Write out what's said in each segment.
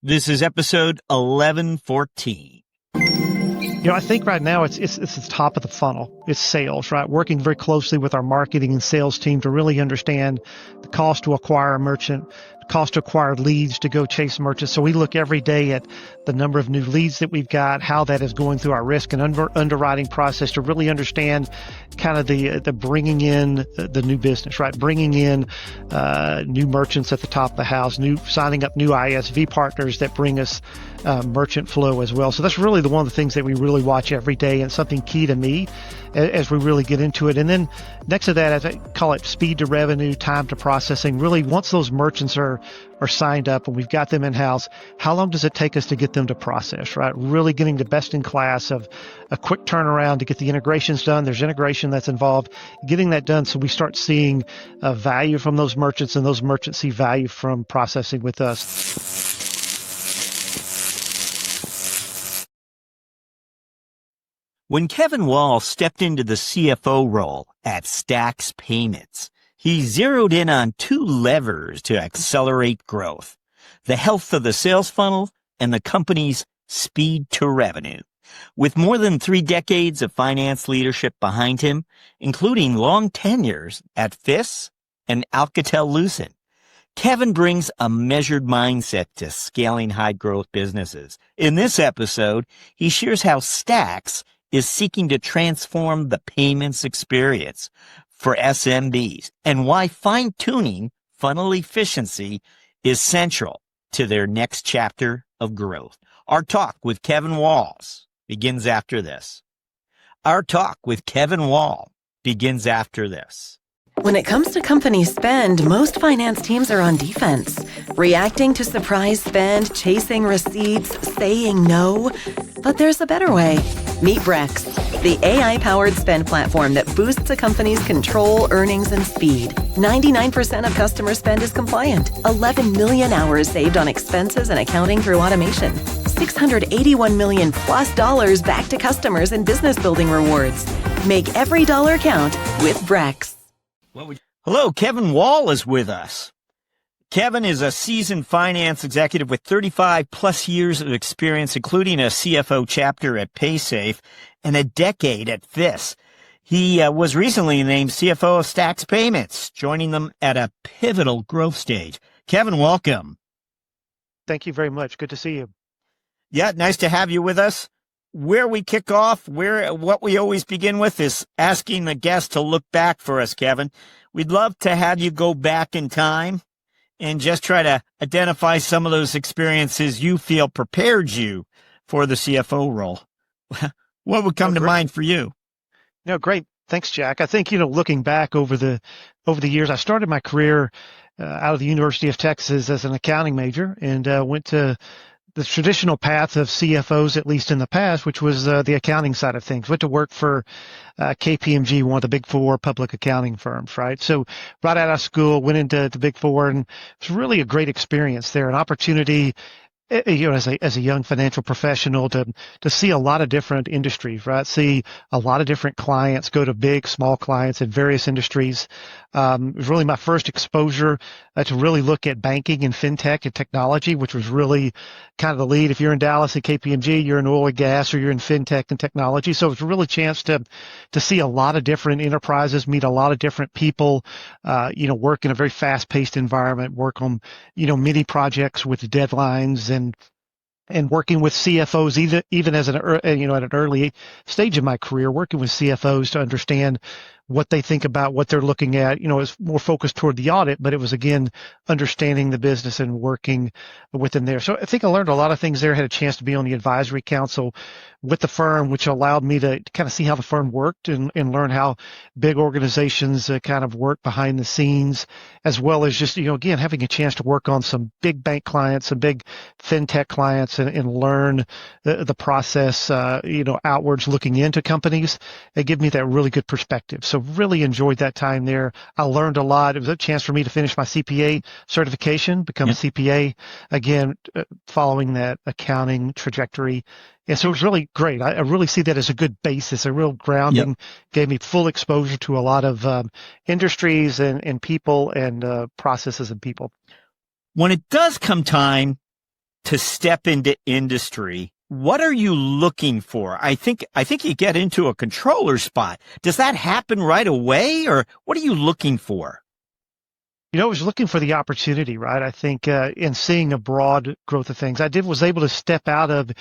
This is episode 1114. I think right now it's the top of the funnel. It's sales, right? Working very closely with our marketing and sales team to really understand the cost to acquire a merchant, the cost to acquire leads to go chase merchants. So we look every day at the number of new leads that we've got, how that is going through our risk and underwriting process to really understand kind of the bringing in the new business, right? Bringing in new merchants at the top of the house, signing up new ISV partners that bring us merchant flow as well. So that's really one of the things that we really watch every day, and something key to me as we really get into it. And then next to that, as I call it, speed to revenue, time to processing. Really, once those merchants are signed up and we've got them in-house, how long does it take us to get them to process, right? Really getting the best in class of a quick turnaround to get the integrations done. There's integration that's involved, getting that done so we start seeing value from those merchants, and those merchants see value from processing with us. When Kevin Wall stepped into the CFO role at Stax Payments, he zeroed in on two levers to accelerate growth: the health of the sales funnel and the company's speed to revenue. With more than 3 decades of finance leadership behind him, including long tenures at FIS and Alcatel-Lucent, Kevin brings a measured mindset to scaling high-growth businesses. In this episode, he shares how Stax is seeking to transform the payments experience for SMBs and why fine-tuning funnel efficiency is central to their next chapter of growth. Our talk with Kevin Walls begins after this. When it comes to company spend, most finance teams are on defense, reacting to surprise spend, chasing receipts, saying no. But there's a better way. Meet Brex, the AI-powered spend platform that boosts a company's control, earnings, and speed. 99% of customer spend is compliant. 11 million hours saved on expenses and accounting through automation. $681 million plus back to customers in business building rewards. Make every dollar count with Brex. Hello, Kevin Wall is with us. Kevin is a seasoned finance executive with 35 plus years of experience, including a CFO chapter at PaySafe and a decade at FIS. He was recently named CFO of Stax Payments, joining them at a pivotal growth stage. Kevin, welcome. Thank you very much. Good to see you. Yeah, nice to have you with us. Where we kick off, what we always begin with is asking the guest to look back for us, Kevin. We'd love to have you go back in time and just try to identify some of those experiences you feel prepared you for the CFO role. What would come to mind for you? No, great. Thanks, Jack. I think, looking back over the years, I started my career out of the University of Texas as an accounting major, and went to the traditional path of CFOs, at least in the past, which was the accounting side of things. Went to work for KPMG, one of the big 4 public accounting firms, right? So right out of school, went into the big 4, and it was really a great experience there, an opportunity, as a young financial professional to see a lot of different industries, right? See a lot of different clients, go to big, small clients in various industries. It was really my first exposure to really look at banking and fintech and technology, which was really kind of the lead. If you're in Dallas at KPMG, you're in oil and gas, or you're in fintech and technology. So it's really a chance to see a lot of different enterprises, meet a lot of different people, work in a very fast-paced environment, work on, many projects with deadlines, and working with CFOs, even as at an early stage of my career, working with CFOs to understand what they think about what they're looking at. It's more focused toward the audit, but it was, again, understanding the business and working with them there. So I think I learned a lot of things there. I had a chance to be on the advisory council with the firm, which allowed me to kind of see how the firm worked and learn how big organizations kind of work behind the scenes, as well as just, again, having a chance to work on some big bank clients, some big fintech clients, and learn the process, outwards looking into companies. It gave me that really good perspective. So really enjoyed that time there. I learned a lot. It was a chance for me to finish my CPA certification, become a CPA, again, following that accounting trajectory. And so it was really great. I really see that as a good basis, a real grounding. Gave me full exposure to a lot of industries and people and processes and people. When it does come time to step into industry, what are you looking for? I think you get into a controller spot. Does that happen right away, or what are you looking for? I was looking for the opportunity, right? I think in seeing a broad growth of things, was able to step out of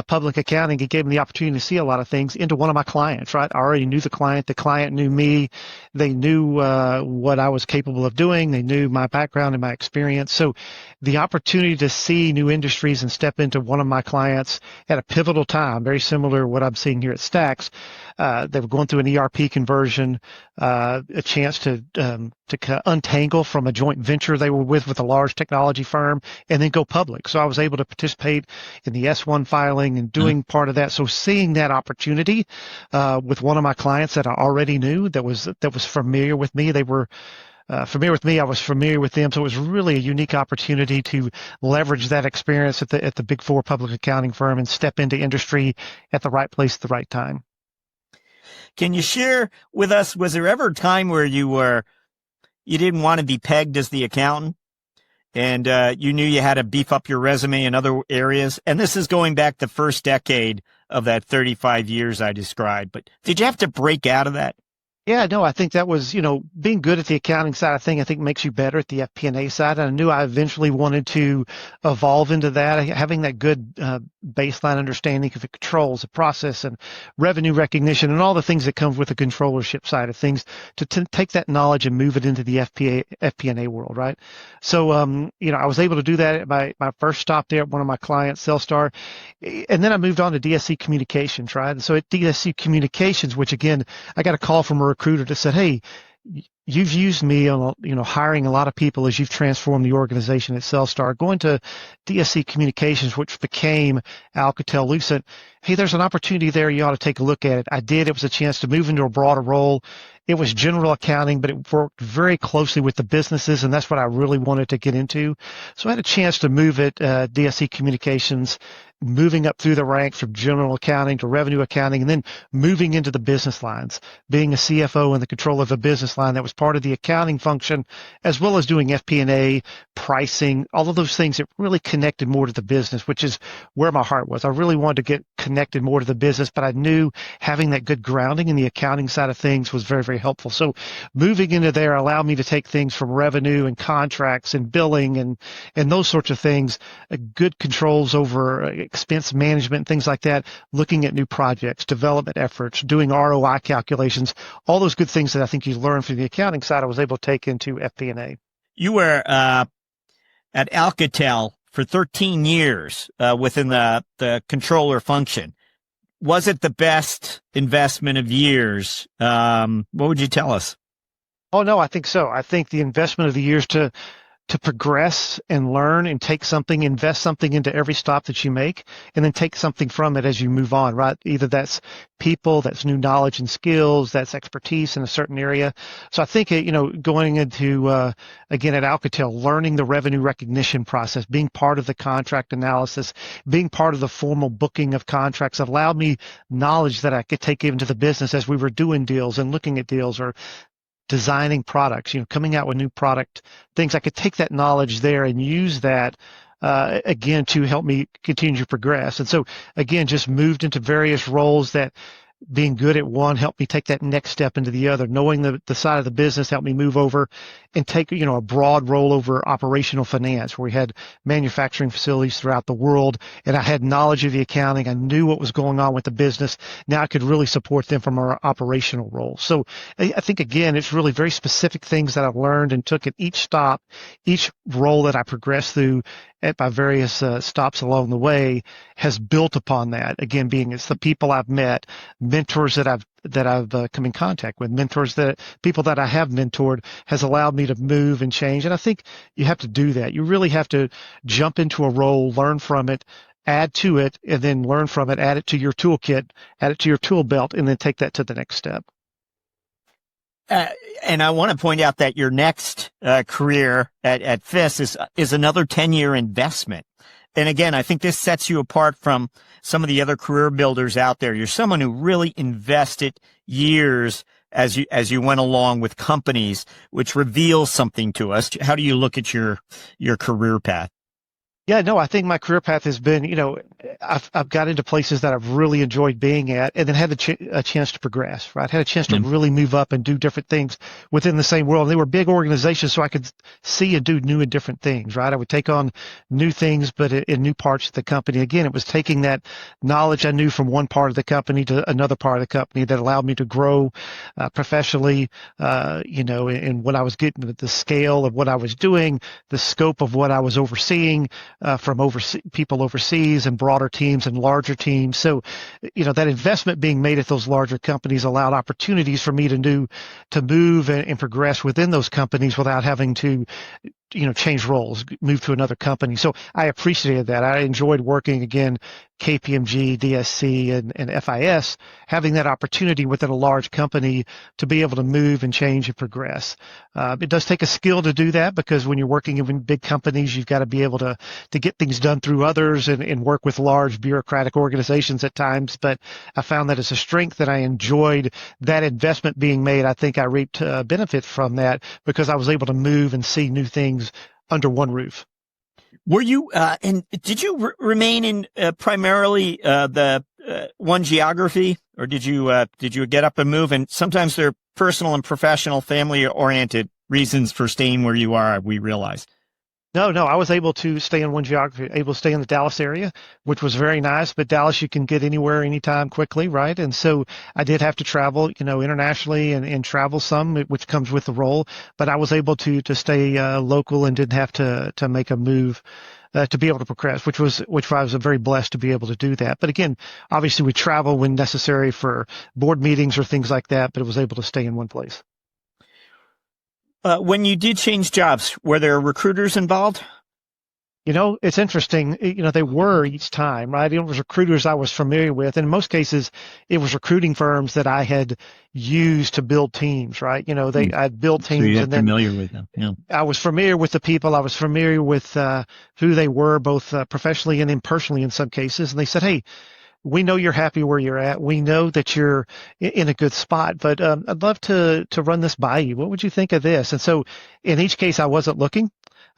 public accounting. It gave me the opportunity to see a lot of things into one of my clients, right? I already knew the client knew me. They knew what I was capable of doing. They knew my background and my experience. So the opportunity to see new industries and step into one of my clients at a pivotal time, very similar to what I'm seeing here at Stax. They were going through an ERP conversion, a chance to untangle from a joint venture they were with a large technology firm, and then go public. So I was able to participate in the S1 filing and doing part of that. So seeing that opportunity with one of my clients that I already knew, that was familiar with me. They were familiar with me. I was familiar with them. So it was really a unique opportunity to leverage that experience at the Big Four public accounting firm and step into industry at the right place at the right time. Can you share with us, was there ever a time where you didn't want to be pegged as the accountant, and you knew you had to beef up your resume in other areas? And this is going back the first decade of that 35 years I described. But did you have to break out of that? Yeah, no, I think that was, being good at the accounting side of thing, I think makes you better at the FP&A side. And I knew I eventually wanted to evolve into that, having that good baseline understanding of the controls, the process, and revenue recognition, and all the things that come with the controllership side of things, to take that knowledge and move it into the FP&A world, right? So, I was able to do that at my first stop there at one of my clients, Cellstar. And then I moved on to DSC Communications, right? And so at DSC Communications, which again, I got a call from a recruiter that said, "Hey, you've used me on, hiring a lot of people as you've transformed the organization at Cellstar. Going to DSC Communications, which became Alcatel-Lucent. Hey, there's an opportunity there. You ought to take a look at it." I did. It was a chance to move into a broader role. It was general accounting, but it worked very closely with the businesses, and that's what I really wanted to get into. So I had a chance to move at DSC Communications, moving up through the ranks from general accounting to revenue accounting, and then moving into the business lines, being a CFO and the control of a business line that was part of the accounting function, as well as doing FP&A, pricing, all of those things that really connected more to the business, which is where my heart was. I really wanted to get connected more to the business, but I knew having that good grounding in the accounting side of things was very, very helpful. So moving into there allowed me to take things from revenue and contracts and billing and those sorts of things, good controls over expense management, things like that, looking at new projects, development efforts, doing ROI calculations, all those good things that I think you learn from the accounting side, I was able to take into FP&A. You were at Alcatel for 13 years within the controller function. Was it the best investment of years? What would you tell us? Oh, no, I think so. I think the investment of the years to progress and learn and take something, invest something into every stop that you make, and then take something from it as you move on, right? Either that's people, that's new knowledge and skills, that's expertise in a certain area. So I think, going into, again, at Alcatel, learning the revenue recognition process, being part of the contract analysis, being part of the formal booking of contracts allowed me knowledge that I could take into the business as we were doing deals and looking at deals, or designing products, coming out with new product things. I could take that knowledge there and use that, again, to help me continue to progress. And so, again, just moved into various roles that, being good at one helped me take that next step into the other. Knowing the side of the business helped me move over and take, a broad role over operational finance, where we had manufacturing facilities throughout the world, and I had knowledge of the accounting. I knew what was going on with the business. Now I could really support them from our operational role. So I think, again, it's really very specific things that I've learned and took at each stop, each role that I progressed through at my various stops along the way has built upon that. Again, it's the people I've met, mentors that I've come in contact with, people that I have mentored, has allowed me to move and change. And I think you have to do that. You really have to jump into a role, learn from it, add to it, and then learn from it, add it to your toolkit, add it to your tool belt, and then take that to the next step. And I want to point out that your next career at FIS is another 10-year investment. And again, I think this sets you apart from some of the other career builders out there. You're someone who really invested years as you went along with companies, which reveals something to us. How do you look at your career path? Yeah, no, I think my career path has been, I've got into places that I've really enjoyed being at, and then had a chance to progress, right? Had a chance to Yeah. really move up and do different things within the same world. And they were big organizations, so I could see and do new and different things, right? I would take on new things, but in new parts of the company. Again, it was taking that knowledge I knew from one part of the company to another part of the company that allowed me to grow professionally, and when I was getting the scale of what I was doing, the scope of what I was overseeing, from people overseas and broader teams and larger teams. So, that investment being made at those larger companies allowed opportunities for me to move and progress within those companies without having to change roles, move to another company. So I appreciated that. I enjoyed working again, KPMG, DSC, and FIS, having that opportunity within a large company to be able to move and change and progress. It does take a skill to do that, because when you're working in big companies, you've got to be able to get things done through others and work with large bureaucratic organizations at times. But I found that as a strength, that I enjoyed that investment being made. I think I reaped benefit from that, because I was able to move and see new things under one roof. Were you, and did you remain in primarily the one geography, or did you get up and move? And sometimes there are personal and professional, family oriented reasons for staying where you are, we realize. No, I was able to stay in one geography, able to stay in the Dallas area, which was very nice. But Dallas, you can get anywhere, anytime, quickly, right? And so I did have to travel, internationally and travel some, which comes with the role. But I was able to stay local and didn't have to make a move to be able to progress, which I was very blessed to be able to do that. But again, obviously we travel when necessary for board meetings or things like that, but I was able to stay in one place. When you did change jobs, were there recruiters involved? It's interesting. They were each time, right? It was recruiters I was familiar with. And in most cases, it was recruiting firms that I had used to build teams, right? I'd built teams. So you and then familiar with them. Yeah. I was familiar with the people. I was familiar with who they were, both professionally and then personally in some cases. And they said, hey, we know you're happy where you're at. We know that you're in a good spot, but I'd love to run this by you. What would you think of this? And so in each case, I wasn't looking.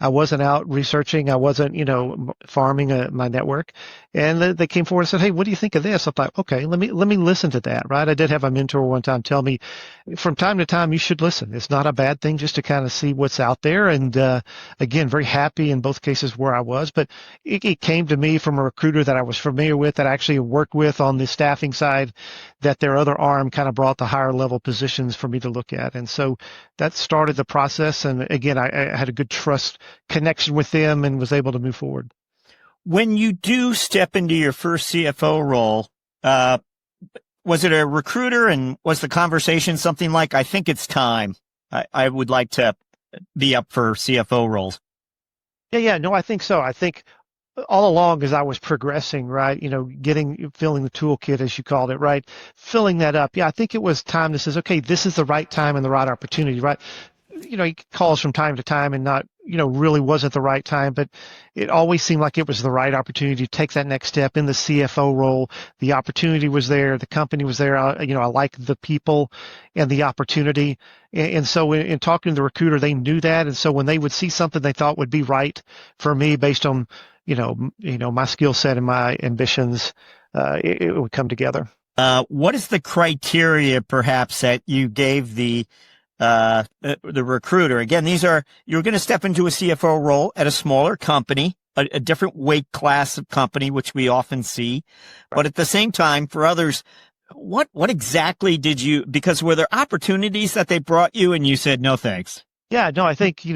I wasn't out researching. I wasn't, farming my network. And they came forward and said, hey, what do you think of this? I thought, okay, let me listen to that, right? I did have a mentor one time tell me, from time to time, you should listen. It's not a bad thing just to kind of see what's out there. And again, very happy in both cases where I was. But it came to me from a recruiter that I was familiar with, that I actually worked with on the staffing side, that their other arm kind of brought the higher level positions for me to look at. And so that started the process. And again, I had a good trust connection with them and was able to move forward. When you do step into your first CFO role, was it a recruiter, and was the conversation something like, I think it's time, I would like to be up for CFO roles? Yeah, no, I think so. I think all along as I was progressing, right, filling the toolkit, as you called it, right, filling that up. Yeah, I think it was time that says, okay, this is the right time and the right opportunity, right? He calls from time to time and not, really wasn't the right time, but it always seemed like it was the right opportunity to take that next step in the CFO role. The opportunity was there. The company was there. I liked the people and the opportunity. And so in talking to the recruiter, they knew that. And so when they would see something they thought would be right for me based on, my skill set and my ambitions, it would come together. What is the criteria perhaps that you gave the recruiter? Again, you're going to step into a CFO role at a smaller company, a different weight class of company, which we often see. Right. But at the same time, for others, what exactly because were there opportunities that they brought you and you said, no, thanks? Yeah, no, I think,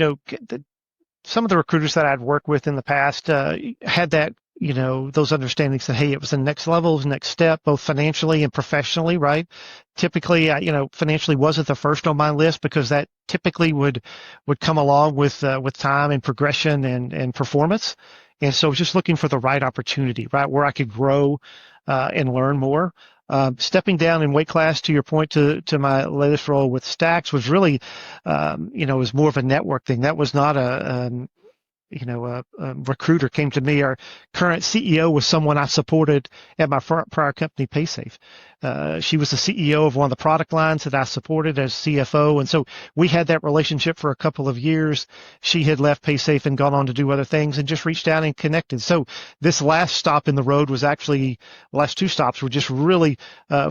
some of the recruiters that I'd worked with in the past had that, those understandings that, hey, it was the next level, next step, both financially and professionally, right? Typically, financially wasn't the first on my list, because that typically would come along with time and progression and performance. And so just looking for the right opportunity, right, where I could grow and learn more. Stepping down in weight class, to your point, to my latest role with Stax was really, was more of a network thing. That was not a recruiter came to me. Our current CEO was someone I supported at my prior company, PaySafe. She was the CEO of one of the product lines that I supported as CFO. And so we had that relationship for a couple of years. She had left PaySafe and gone on to do other things and just reached out and connected. So this last stop in the road was actually, the last two stops were just really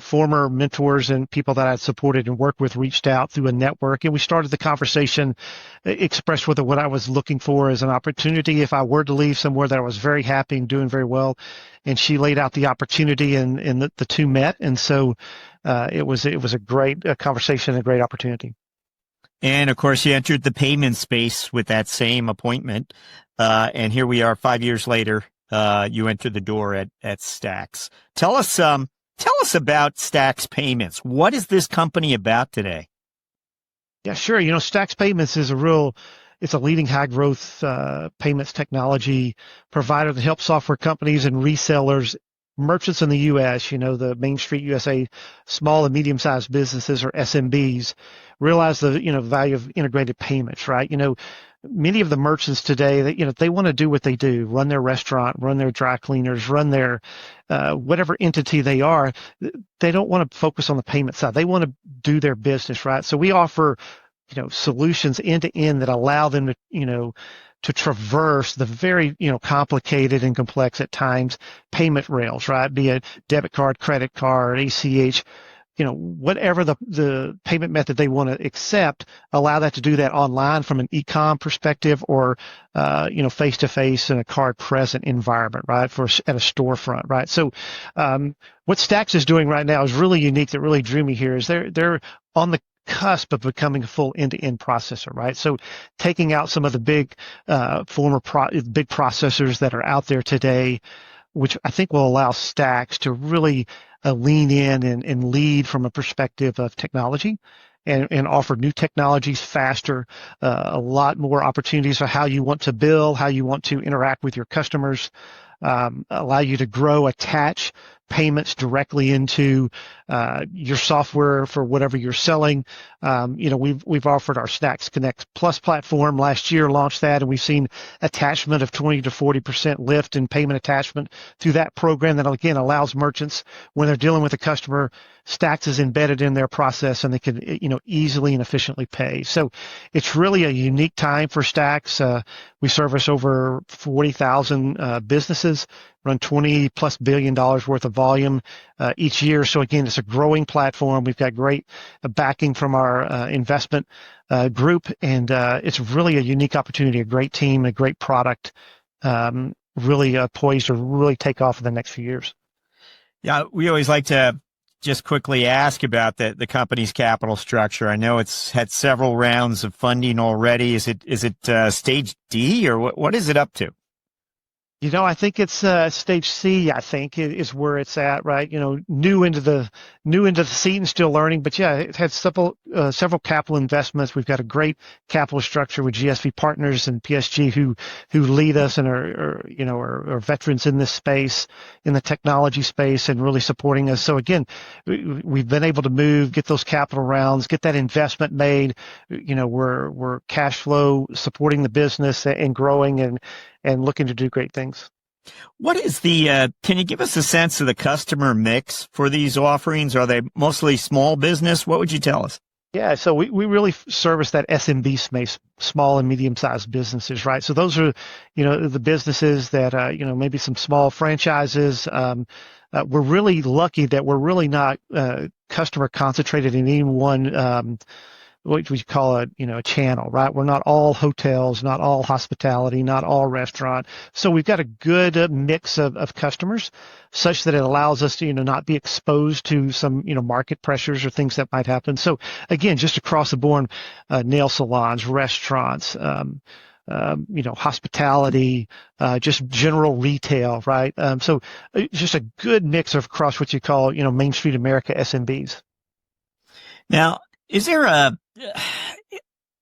former mentors and people that I'd supported and worked with reached out through a network. And we started the conversation, expressed what I was looking for as an opportunity if I were to leave somewhere that I was very happy and doing very well. And she laid out the opportunity, and the two met. And so it was a great conversation, a great opportunity. And of course, you entered the payment space with that same appointment. And here we are 5 years later. You entered the door at Stax. Tell us about Stax Payments. What is this company about today? Yeah, sure. Stax Payments is it's a leading high growth payments technology provider that helps software companies and resellers, merchants in the U.S., the Main Street USA, small and medium sized businesses or SMBs, realize the, value of integrated payments, right? Many of the merchants today that, they want to do what they do, run their restaurant, run their dry cleaners, run their whatever entity they are. They don't want to focus on the payment side. They want to do their business, right? So we offer, solutions end to end that allow them to, to traverse the very, complicated and complex at times payment rails, right? Be it debit card, credit card, ACH, whatever the payment method they want to accept, allow that to do that online from an e-com perspective or, face-to-face in a card present environment, right? At a storefront, right? So, what Stax is doing right now is really unique that really drew me here is they're on the cusp of becoming a full end-to-end processor, right? So taking out some of the big, big processors that are out there today, which I think will allow Stax to really lean in and lead from a perspective of technology and offer new technologies faster, a lot more opportunities for how you want to bill, how you want to interact with your customers, allow you to grow, attach payments directly into your software for whatever you're selling. We've offered our Stax Connect Plus platform last year, launched that, and we've seen attachment of 20 to 40% lift in payment attachment through that program that, again, allows merchants, when they're dealing with a customer, Stax is embedded in their process and they can, easily and efficiently pay. So it's really a unique time for Stax. We service over 40,000 businesses, run $20+ billion worth of volume each year. So again, it's a growing platform. We've got great backing from our investment group, and it's really a unique opportunity, a great team, a great product, really poised to really take off in the next few years. Yeah, we always like to just quickly ask about the company's capital structure. I know it's had several rounds of funding already. Is it stage D, or what is it up to? I think it's stage C, I think, is where it's at, right? New into the seat and still learning. But yeah, it had several capital investments. We've got a great capital structure with GSV Partners and PSG who lead us and are veterans in this space, in the technology space, and really supporting us. So again, we've been able to get those capital rounds, get that investment made. We're cash flow supporting the business and growing and looking to do great things. What is can you give us a sense of the customer mix for these offerings? Are they mostly small business? What would you tell us? Yeah, so we really service that SMB space, small and medium-sized businesses, right? So those are, the businesses that, maybe some small franchises. We're really lucky that we're really not customer concentrated in any one what we call a channel, right? We're not all hotels, not all hospitality, not all restaurant. So we've got a good mix of customers such that it allows us to, not be exposed to some, market pressures or things that might happen. So again, just across the board, nail salons, restaurants, hospitality, just general retail, right? So just a good mix of across what you call, Main Street America SMBs. Now, is there I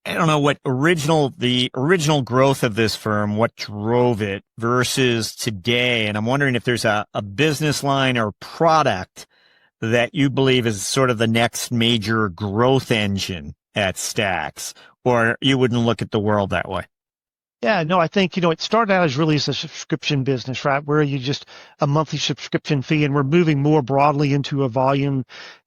don't know what the original growth of this firm, what drove it versus today? And I'm wondering if there's a business line or product that you believe is sort of the next major growth engine at Stax, or you wouldn't look at the world that way. Yeah, no, I think, it started out as really as a subscription business, right? Where you just a monthly subscription fee, and we're moving more broadly into a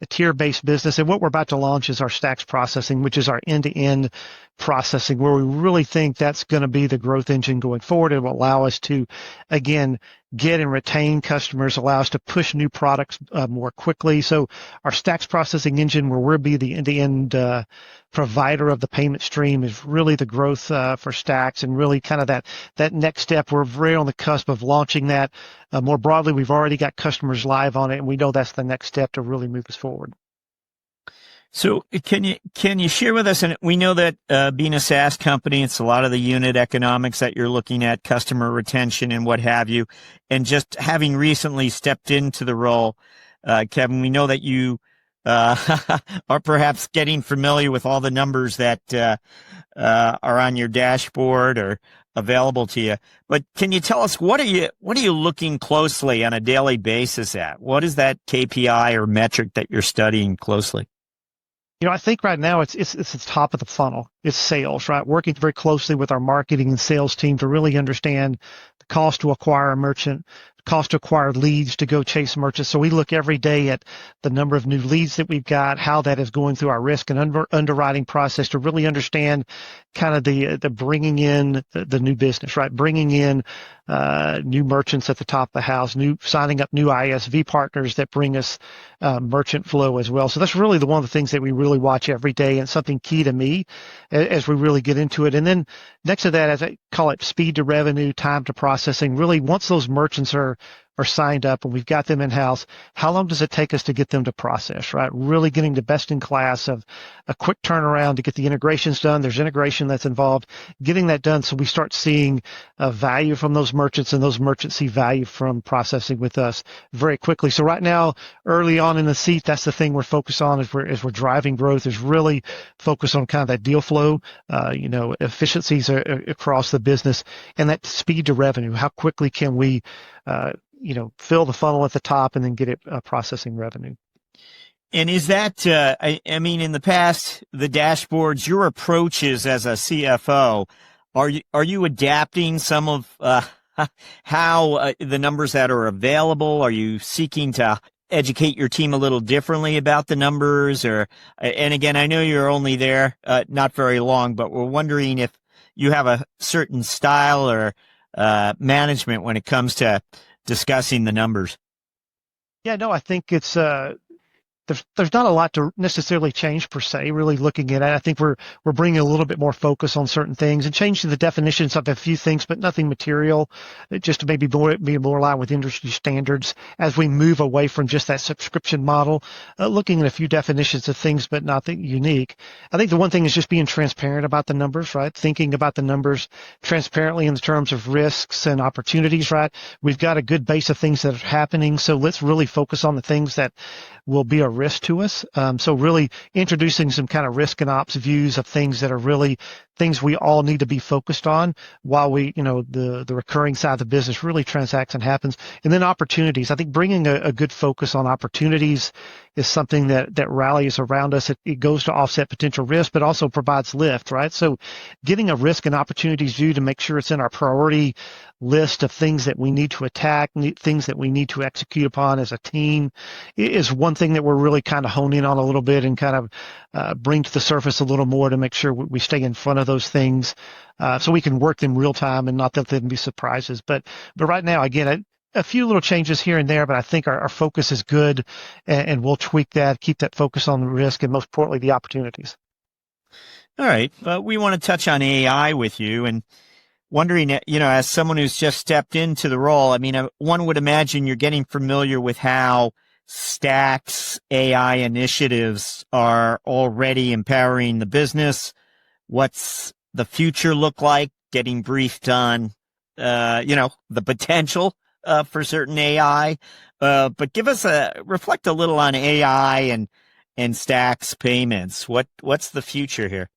tier-based business. And what we're about to launch is our Stax processing, which is our end-to-end processing, where we really think that's going to be the growth engine going forward. It will allow us to, again, get and retain customers, allow us to push new products more quickly. So our Stax processing engine, where we'll be the end-to-end provider of the payment stream, is really the growth for Stax, and really kind of that next step. We're very on the cusp of launching that more broadly. We've already got customers live on it, and we know that's the next step to really move us forward. So can you share with us, and we know that being a SaaS company, it's a lot of the unit economics that you're looking at, customer retention and what have you, and just having recently stepped into the role, Kevin, we know that you are perhaps getting familiar with all the numbers that are on your dashboard or available to you. But can you tell us what are you looking closely on a daily basis at? What is that KPI or metric that you're studying closely? I think right now it's the top of the funnel. It's sales, right? Working very closely with our marketing and sales team to really understand the cost to acquire a merchant, the cost to acquire leads to go chase merchants. So we look every day at the number of new leads that we've got, how that is going through our risk and underwriting process to really understand kind of the bringing in the new business, right? Bringing in new merchants at the top of the house, signing up new ISV partners that bring us merchant flow as well. So that's really one of the things that we really watch every day, and something key to me as we really get into it. And then next to that, as I call it, speed to revenue, time to processing. Really, once those merchants are signed up and we've got them in-house, how long does it take us to get them to process, right? Really getting the best in class of a quick turnaround to get the integrations done. There's integration that's involved, getting that done so we start seeing value from those merchants, and those merchants see value from processing with us very quickly. So right now, early on in the seat, that's the thing we're focused on as we're driving growth, is really focus on kind of that deal flow, efficiencies across the business, and that speed to revenue. How quickly can we fill the funnel at the top and then get it processing revenue. And is that, I mean, in the past, the dashboards, your approaches as a CFO, are you adapting some of how the numbers that are available? Are you seeking to educate your team a little differently about the numbers? And again, I know you're only there not very long, but we're wondering if you have a certain style or management when it comes to discussing the numbers. Yeah, no, I think it's there's not a lot to necessarily change per se. Really looking at it, I think we're bringing a little bit more focus on certain things and changing the definitions of a few things, but nothing material, just to maybe be more aligned with industry standards as we move away from just that subscription model. Looking at a few definitions of things, but nothing unique. I think the one thing is just being transparent about the numbers, right? Thinking about the numbers transparently in terms of risks and opportunities, right? We've got a good base of things that are happening, so let's really focus on the things that will be a risk to us. So really introducing some kind of risk and ops views of things that are really things we all need to be focused on while the recurring side of the business really transacts and happens. And then opportunities. I think bringing a good focus on opportunities is something that rallies around us. It goes to offset potential risk, but also provides lift, right? So getting a risk and opportunities view to make sure it's in our priority list of things that we need to attack, things that we need to execute upon as a team is one thing that we're really kind of honing on a little bit and kind of bring to the surface a little more to make sure we stay in front of those things so we can work them real time and not let them be surprises. But right now, again, a few little changes here and there, but I think our focus is good, and we'll tweak that, keep that focus on the risk, and most importantly, the opportunities. All right. But we want to touch on AI with you, and wondering, as someone who's just stepped into the role, I mean, one would imagine you're getting familiar with how Stax AI initiatives are already empowering the business. What's the future look like? Getting briefed on, the potential for certain AI. But reflect a little on AI and Stax Payments. What's the future here?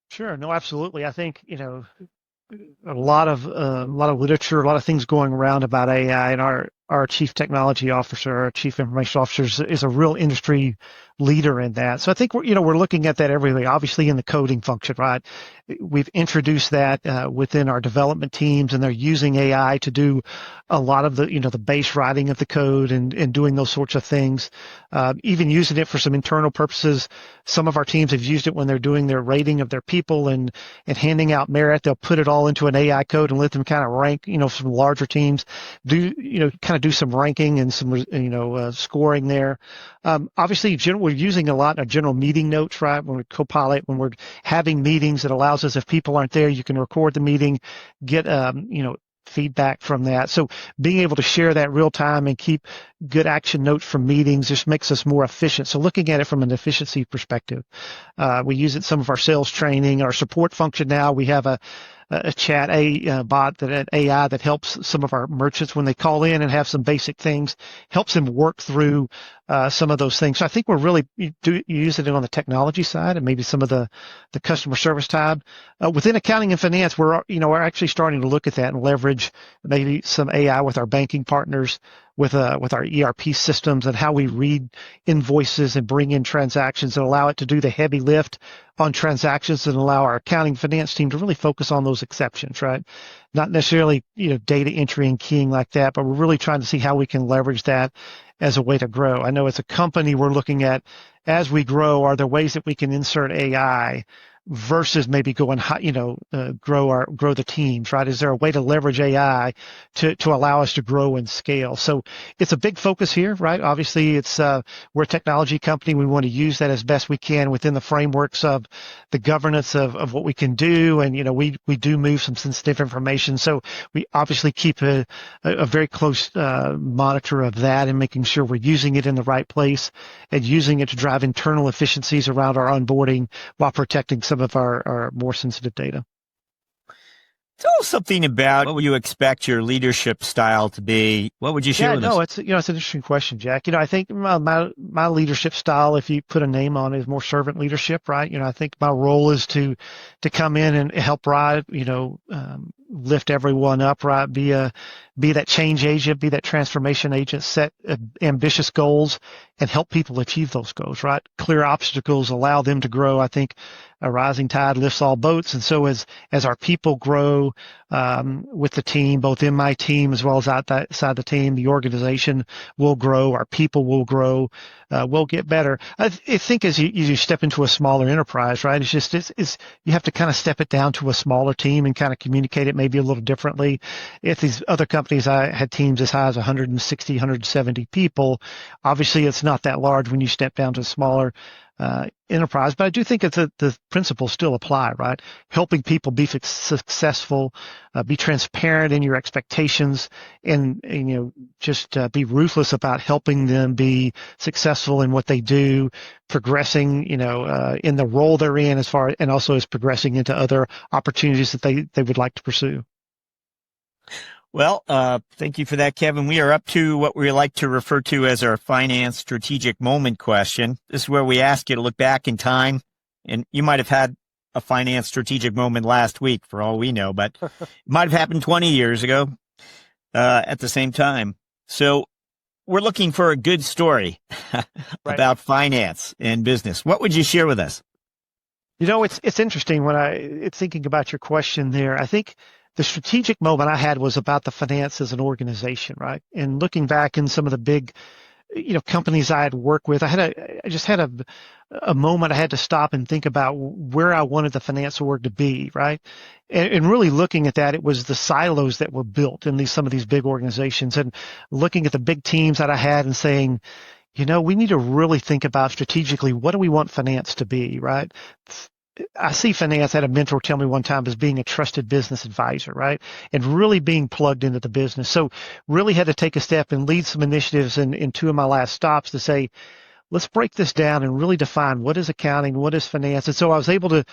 Sure. No, absolutely. I think, a lot of literature, a lot of things going around about AI, and our chief technology officer, our chief information officer is a real industry leader in that. So I think we're looking at that everywhere, obviously in the coding function, right? We've introduced that within our development teams, and they're using AI to do a lot of the base writing of the code and doing those sorts of things. Even using it for some internal purposes. Some of our teams have used it when they're doing their rating of their people and handing out merit. They'll put it all into an AI code and let them kind of rank, some larger teams kind of do some ranking and some, scoring there. Obviously, we're using a lot of general meeting notes, right? When we Copilot, when we're having meetings, it allows us, if people aren't there, you can record the meeting, get, feedback from that. So being able to share that real time and keep good action notes from meetings just makes us more efficient. So looking at it from an efficiency perspective, we use it in some of our sales training, our support function now. We have a chat bot, an AI that helps some of our merchants when they call in and have some basic things, helps them work through some of those things. So I think we're really using it on the technology side and maybe some of the customer service tab. Within accounting and finance, we're actually starting to look at that and leverage maybe some AI with our banking partners, with our ERP systems and how we read invoices and bring in transactions and allow it to do the heavy lift on transactions and allow our accounting finance team to really focus on those exceptions, right? Not necessarily, data entry and keying like that, but we're really trying to see how we can leverage that as a way to grow. I know as a company, we're looking at, as we grow, are there ways that we can insert AI versus maybe go and grow the teams, right? Is there a way to leverage AI to allow us to grow and scale? So it's a big focus here, right? Obviously, we're a technology company. We want to use that as best we can within the frameworks of the governance of what we can do, and we do move some sensitive information. So we obviously keep a very close monitor of that and making sure we're using it in the right place and using it to drive internal efficiencies around our onboarding while protecting some of our more sensitive data. Tell us something about what would you expect your leadership style to be? What would you share with us? It's an interesting question, Jack. I think my leadership style, if you put a name on it, is more servant leadership, right? I think my role is to come in and help ride, lift everyone up, right? Be that change agent, be that transformation agent, set ambitious goals and help people achieve those goals, right? Clear obstacles, allow them to grow. I think a rising tide lifts all boats. And so as our people grow with the team, both in my team as well as outside the team, the organization will grow, our people will grow, we'll get better. I think as you step into a smaller enterprise, right, it's you have to kind of step it down to a smaller team and kind of communicate it maybe a little differently. If these other companies, I had teams as high as 160, 170 people, obviously it's not that large when you step down to a smaller enterprise, but I do think the principles still apply, right? Helping people be successful, be transparent in your expectations, and just be ruthless about helping them be successful in what they do, progressing, in the role they're in and also as progressing into other opportunities that they would like to pursue. Well, thank you for that, Kevin. We are up to what we like to refer to as our finance strategic moment question. This is where we ask you to look back in time, and you might have had a finance strategic moment last week for all we know, but it might have happened 20 years ago at the same time. So we're looking for a good story about finance and business. What would you share with us? It's interesting when thinking about your question there. I think the strategic moment I had was about the finance as an organization, right? And looking back in some of the big, companies I had worked with, I just had a moment I had to stop and think about where I wanted the finance org to be, right? And really looking at that, it was the silos that were built in some of these big organizations, and looking at the big teams that I had and saying, we need to really think about strategically, what do we want finance to be, right? I see finance, I had a mentor tell me one time, as being a trusted business advisor, right? And really being plugged into the business. So really had to take a step and lead some initiatives in two of my last stops to say, let's break this down and really define what is accounting, what is finance. And so I was able to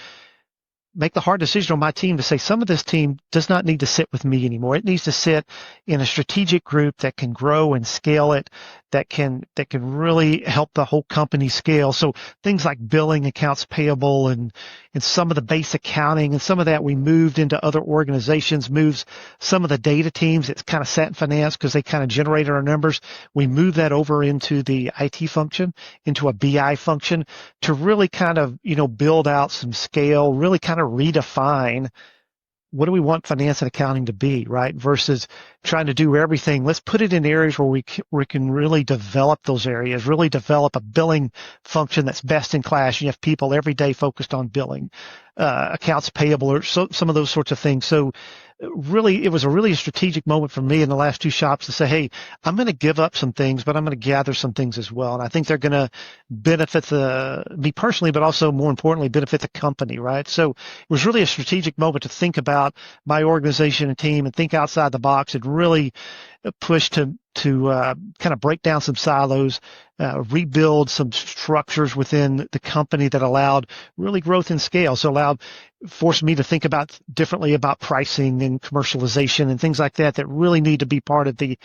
make the hard decision on my team to say, some of this team does not need to sit with me anymore. It needs to sit in a strategic group that can grow and scale it, that can really help the whole company scale. So things like billing, accounts payable, and some of the base accounting, and some of that we moved into other organizations, moves some of the data teams that kind of sat in finance because they kind of generated our numbers. We moved that over into the IT function, into a BI function, to really kind of, build out some scale, really kind of redefine what do we want finance and accounting to be, right? Versus trying to do everything. Let's put it in areas where we can really develop those areas, really develop a billing function that's best in class. You have people every day focused on billing, accounts payable, or some of those sorts of things. So really, it was a really strategic moment for me in the last two shops to say, hey, I'm going to give up some things, but I'm going to gather some things as well. And I think they're going to benefit me personally, but also more importantly, benefit the company, right? So it was really a strategic moment to think about my organization and team and think outside the box and really push to kind of break down some silos, rebuild some structures within the company that allowed really growth and scale. So forced me to think differently about pricing and commercialization and things like that really need to be part of the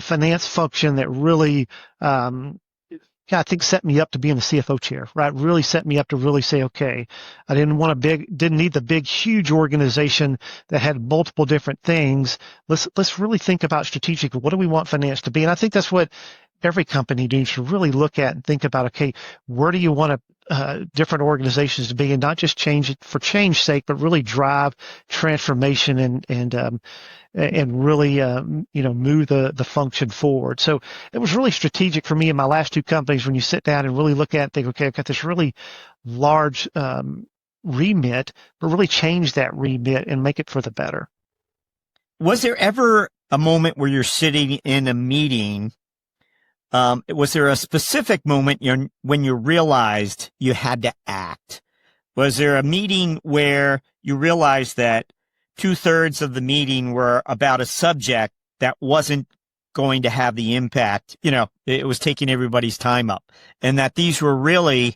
finance function that really, I think set me up to be in the CFO chair, right? Really set me up to really say, okay, I didn't need the big, huge organization that had multiple different things. Let's really think about strategically, what do we want finance to be? And I think that's what every company needs to really look at and think about, okay, where do you want different organizations to be, and not just change it for change's sake, but really drive transformation and really, move the function forward. So it was really strategic for me in my last two companies when you sit down and really look at it and think, okay, I've got this really large remit, but really change that remit and make it for the better. Was there ever a moment where you're sitting in a meeting? Was there a specific moment when you realized you had to act? Was there a meeting where you realized that 2/3 of the meeting were about a subject that wasn't going to have the impact? It was taking everybody's time up, and that these were really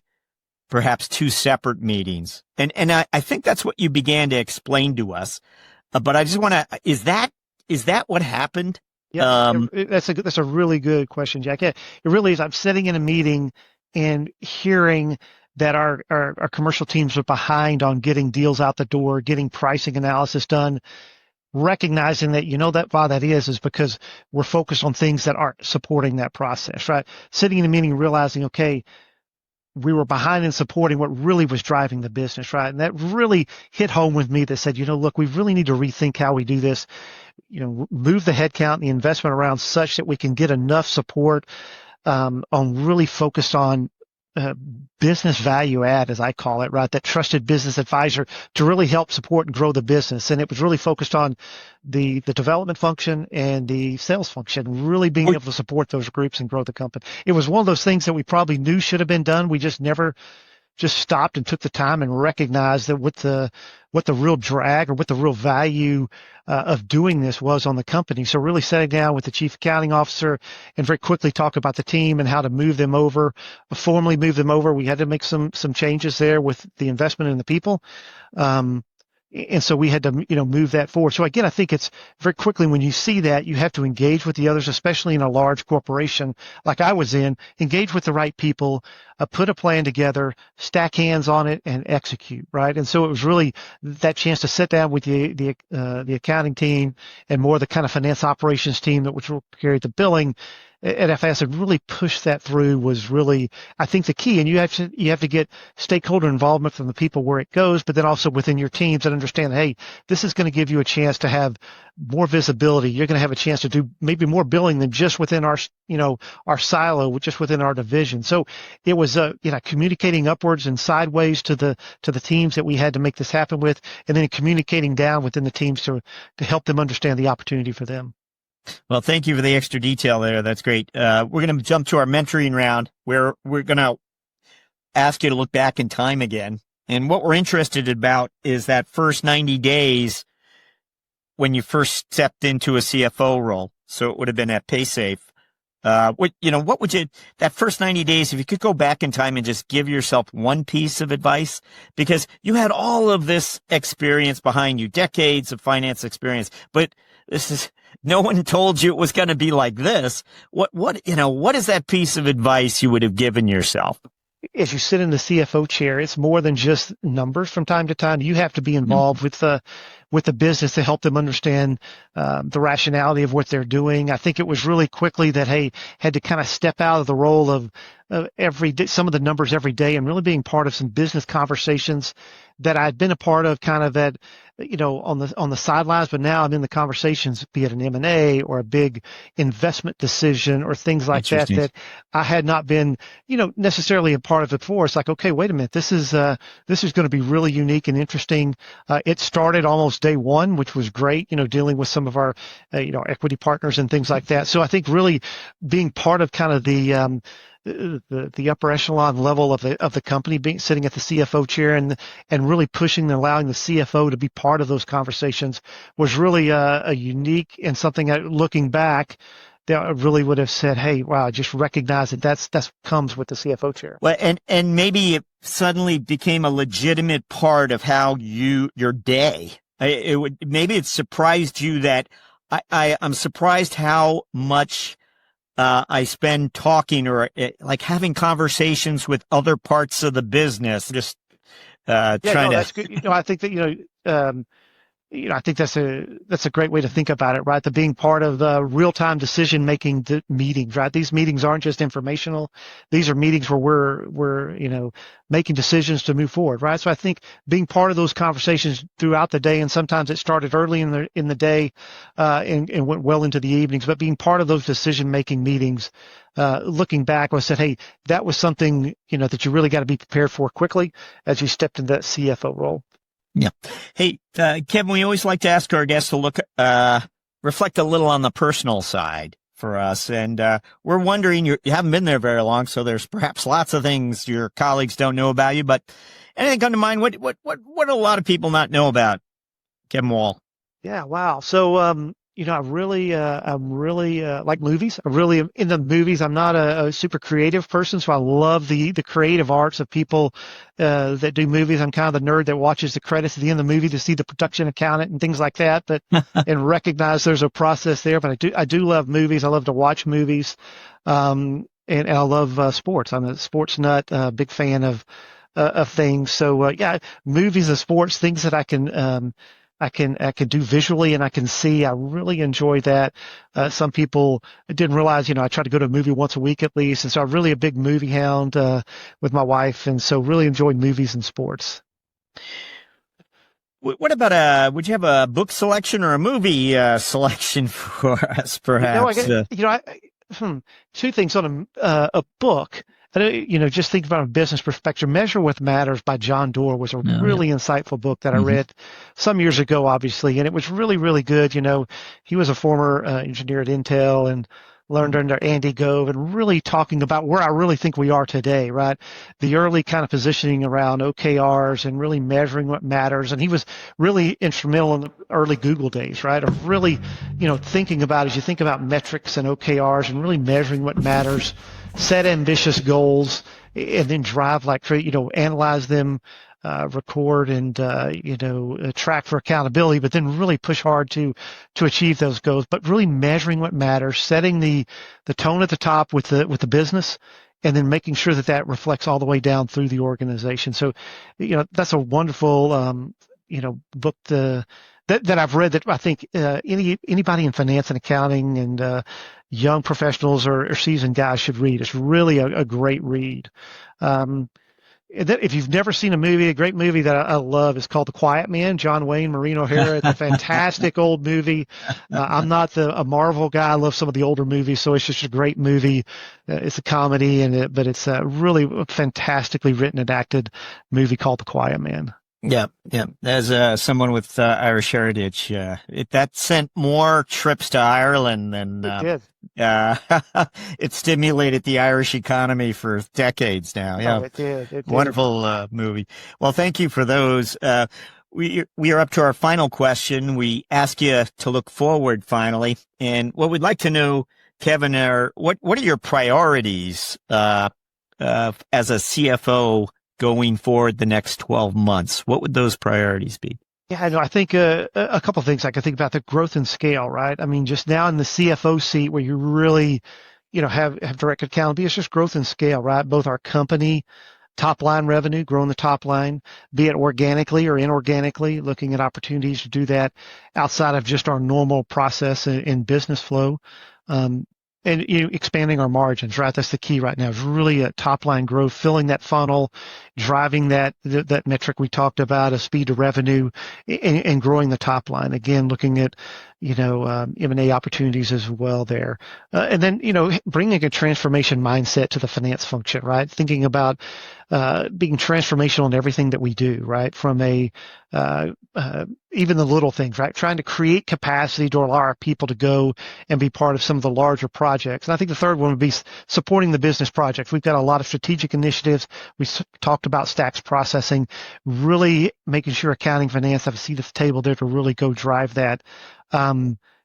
perhaps two separate meetings. And I think that's what you began to explain to us. But I just want to, is that what happened? Yeah, that's a really good question, Jack. Yeah, it really is. I'm sitting in a meeting and hearing that our commercial teams are behind on getting deals out the door, getting pricing analysis done, recognizing that, that why that is because we're focused on things that aren't supporting that process, right? Sitting in a meeting, realizing, okay, we were behind in supporting what really was driving the business, right? And that really hit home with me that said, look, we really need to rethink how we do this, move the headcount and the investment around such that we can get enough support on really focused on business value add, as I call it, right? That trusted business advisor to really help support and grow the business. And it was really focused on the development function and the sales function, really being able to support those groups and grow the company. It was one of those things that we probably knew should have been done. We just never just stopped and took the time and recognized that what the real drag or what the real value of doing this was on the company. So really sitting down with the chief accounting officer and very quickly talk about the team and how to move them over, formally move them over. We had to make some changes there with the investment in the people. And so we had to, move that forward. So again, I think it's very quickly when you see that, you have to engage with the others, especially in a large corporation like I was in, engage with the right people, put a plan together, stack hands on it, and execute, right? And so it was really that chance to sit down with the accounting team and more the kind of finance operations team which will carry the billing at FS and really push that through was really, I think, the key. And you have to get stakeholder involvement from the people where it goes, but then also within your teams that understand, hey, this is going to give you a chance to have more visibility. You're going to have a chance to do maybe more billing than just within our silo, just within our division. So it was, communicating upwards and sideways to the teams that we had to make this happen with, and then communicating down within the teams to help them understand the opportunity for them. Well, thank you for the extra detail there. That's great. We're going to jump to our mentoring round where we're going to ask you to look back in time again. And what we're interested about is that first 90 days when you first stepped into a CFO role. So it would have been at PaySafe. What would you, that first 90 days, if you could go back in time and just give yourself one piece of advice, because you had all of this experience behind you, decades of finance experience, but no one told you it was going to be like this. What is that piece of advice you would have given yourself? As you sit in the CFO chair, it's more than just numbers from time to time. You have to be involved with the business to help them understand the rationality of what they're doing. I think it was really quickly that, hey, had to kind of step out of the role of every day, some of the numbers every day, and really being part of some business conversations that I'd been a part of kind of at, on the sidelines, but now I'm in the conversations, be it an M&A or a big investment decision or things like that I had not been, necessarily a part of it before. It's like, okay, wait a minute. This is going to be really unique and interesting. It started almost day one, which was great, dealing with some of our, equity partners and things like that. So I think really being part of kind of the upper echelon level of the company, sitting at the CFO chair and really pushing and allowing the CFO to be part of those conversations was really a unique and something that, looking back, that I really would have said, hey, wow, I just recognize that that's comes with the CFO chair. Well, and maybe it suddenly became a legitimate part of how your day. Maybe it surprised you that I'm surprised how much I spend talking or like having conversations with other parts of the business. Just trying to. That's good. I think that I think that's a great way to think about it, right? The being part of the real-time decision-making meetings, right? These meetings aren't just informational; these are meetings where we're making decisions to move forward, right? So I think being part of those conversations throughout the day, and sometimes it started early in the day and went well into the evenings, but being part of those decision-making meetings, looking back, I said, hey, that was something that you really got to be prepared for quickly as you stepped into that CFO role. Yeah. Hey, Kevin, we always like to ask our guests to reflect a little on the personal side for us. And we're wondering, you haven't been there very long, so there's perhaps lots of things your colleagues don't know about you, but anything come to mind? What do a lot of people not know about Kevin Wall? Yeah, wow. So, I'm really like movies. I really am into movies. I'm not a super creative person, so I love the creative arts of people that do movies. I'm kind of the nerd that watches the credits at the end of the movie to see the production accountant and things like that, but and recognize there's a process there. But I do love movies. I love to watch movies, and I love sports. I'm a sports nut, big fan of things. So movies and sports, things that I can do visually and I can see. I really enjoy that. Some people didn't realize, I try to go to a movie once a week at least. And so I'm really a big movie hound, with my wife. And so really enjoy movies and sports. What about would you have a book selection or a movie selection for us, perhaps? Two things on a book. Just think about a business perspective. Measure What Matters by John Doerr was a really insightful book that I read some years ago, obviously, and it was really, really good. He was a former engineer at Intel and learned under Andy Gove, and really talking about where I really think we are today, right? The early kind of positioning around OKRs and really measuring what matters. And he was really instrumental in the early Google days, right? Of really, thinking about, as you think about metrics and OKRs and really measuring what matters, set ambitious goals, and then drive analyze them, record and, track for accountability, but then really push hard to achieve those goals, but really measuring what matters, setting the tone at the top with the business, and then making sure that reflects all the way down through the organization. So, that's a wonderful, book that I've read that I think anybody in finance and accounting and young professionals or seasoned guys should read. It's really a great read. If you've never seen a great movie that I love is called The Quiet Man, John Wayne, Maureen O'Hara. It's a fantastic old movie. I'm not a Marvel guy. I love some of the older movies, so it's just a great movie. It's a comedy, but it's a really fantastically written and acted movie called The Quiet Man. Yeah. As someone with Irish heritage, that sent more trips to Ireland than it did. It stimulated the Irish economy for decades now. Yeah, it did. Wonderful movie. Well, thank you for those. We are up to our final question. We ask you to look forward finally, and what we'd like to know, Kevin, are what are your priorities as a CFO going forward the next 12 months? What would those priorities be? Yeah, I know. I think a couple of things I can think about the growth and scale, right? I mean, just now in the CFO seat where you really, have direct accountability, it's just growth and scale, right? Both our company top line revenue, growing the top line, be it organically or inorganically, looking at opportunities to do that outside of just our normal process in business flow. Um, and expanding our margins, right? That's the key right now. Is really a top line growth, filling that funnel, driving that metric we talked about, a speed to revenue, and growing the top line. Again, looking at M&A opportunities as well there, and then bringing a transformation mindset to the finance function, right? Thinking about being transformational in everything that we do, right? From even the little things, right? Trying to create capacity to allow our people to go and be part of some of the larger projects. And I think the third one would be supporting the business projects. We've got a lot of strategic initiatives. We talked about Stax processing, really making sure accounting, finance have a seat at the table there to really go drive that.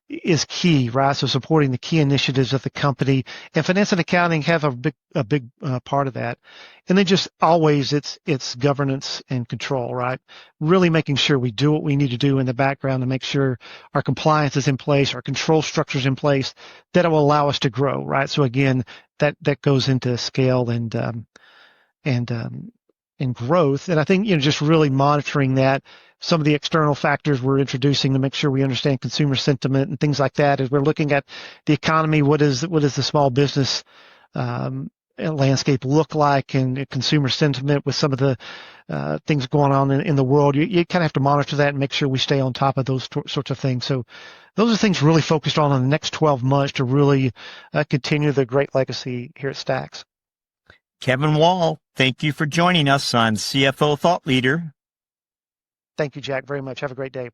Is key, right? So supporting the key initiatives of the company, and finance and accounting have a big part of that. And then just always it's governance and control, right? Really making sure we do what we need to do in the background to make sure our compliance is in place, our control structures in place that will allow us to grow, right? So again, that goes into scale and growth. And I think, just really monitoring that, some of the external factors we're introducing to make sure we understand consumer sentiment and things like that as we're looking at the economy. What is the small business landscape look like, and consumer sentiment with some of the things going on in the world? You kind of have to monitor that and make sure we stay on top of those sorts of things. So those are things really focused on in the next 12 months to really continue the great legacy here at Stax. Kevin Wall, thank you for joining us on CFO Thought Leader. Thank you, Jack, very much. Have a great day.